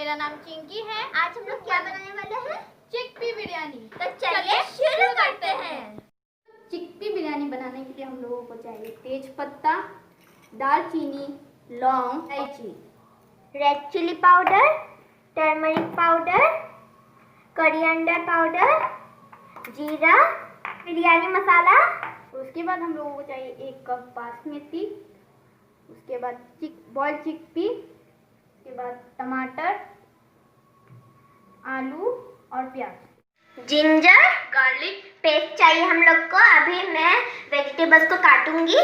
मेरा नाम चिंकी है। आज हम लोग क्या बनाने वाले हैं? चिकपी बिरयानी। तो चलिए शुरू करते हैं। चिकपी बिरयानी बनाने के लिए हम लोगों को चाहिए तेज पत्ता, दालचीनी, लौंग, इलायची, red chilli powder, turmeric powder, coriander powder, जीरा, बिरयानी मसाला। उसके बाद हम लोगों को चाहिए 1 कप बासमती, उसके बाद बॉइल्ड चिकपी, उसके बाद टमाटर, आलू और प्याज, जिंजर गार्लिक पेस्ट चाहिए हम लोग को। अभी मैं वेजिटेबल्स को काटूंगी।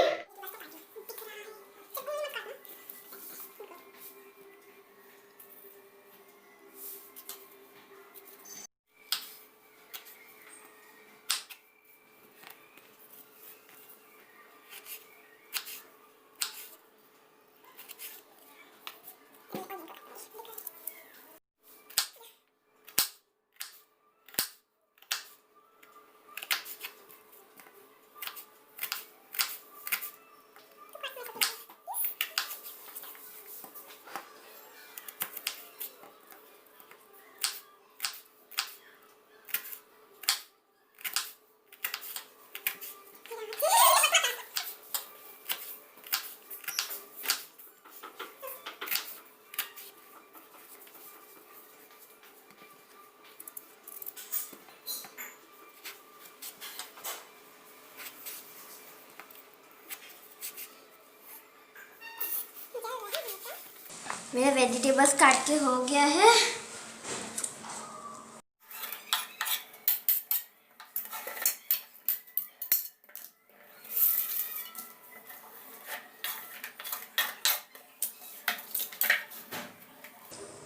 मेरा वेजिटेबल्स काट के हो गया है।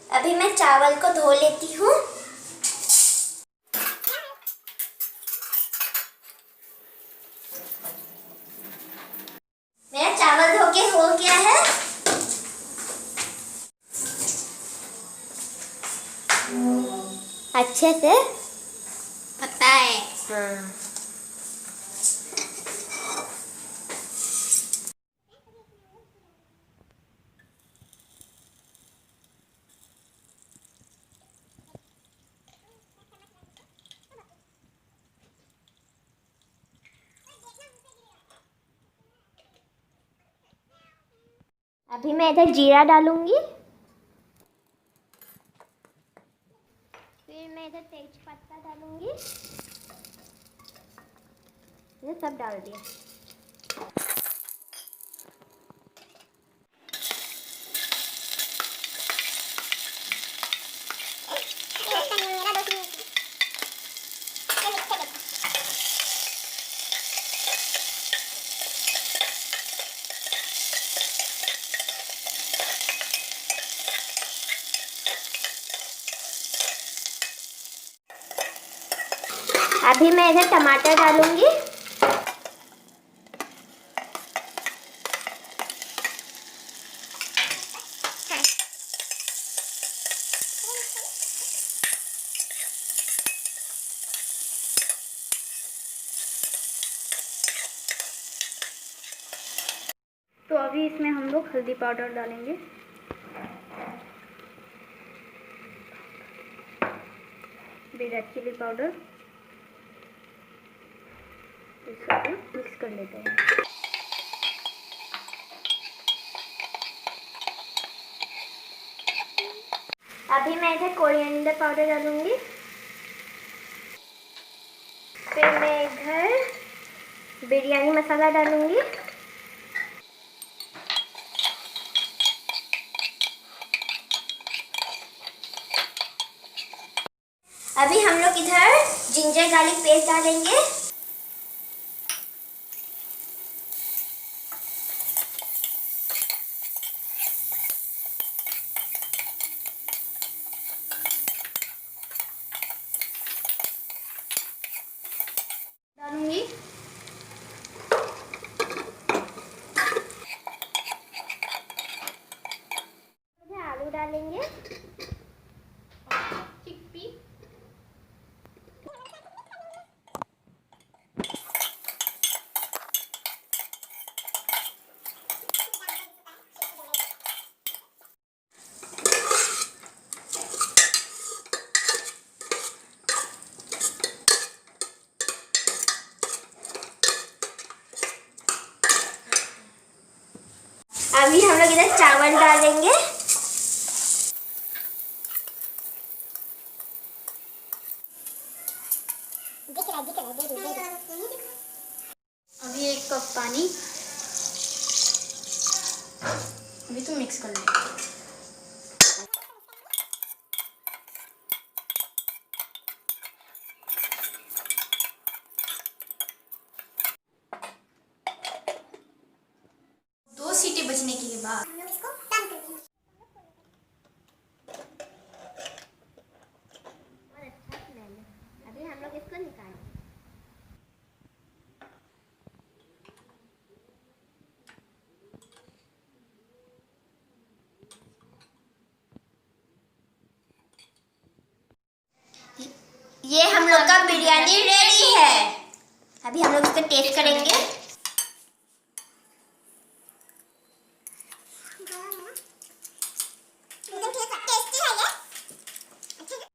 अभी मैं चावल को धो लेती हूँ। मेरा चावल धो के हो गया है। अच्छे से पता है। हाँ। अभी मैं इधर जीरा डालूंगी। फिर मैं इधर तेज पत्ता डालूंगी। ये सब डाल दिया। अभी मैं इधर टमाटर डालूंगी। तो अभी इसमें हम लोग हल्दी पाउडर डालेंगे, रेड चिली पाउडर, इसको मिक्स कर लेते हैं। अभी मैं इधर कोरिएंडर पाउडर डालूंगी। फिर मैं इधर बिरयानी मसाला डालूंगी। अभी हम लोग इधर जिंजर गार्लिक पेस्ट डालेंगे। डालूंगी आलू डालेंगे। चिकपी, अभी हम लोग इधर चावल डालेंगे। अभी 1 कप पानी। अभी तो मिक्स कर लेंगे। दो सीटी बजने के बाद हम लोग इसको बंद कर देंगे। और अच्छा स्मेल है। अभी हम लोग इसको निकालेंगे। ये हम लोग का बिरयानी रेडी है। अभी हम लोग इसका टेस्ट करेंगे।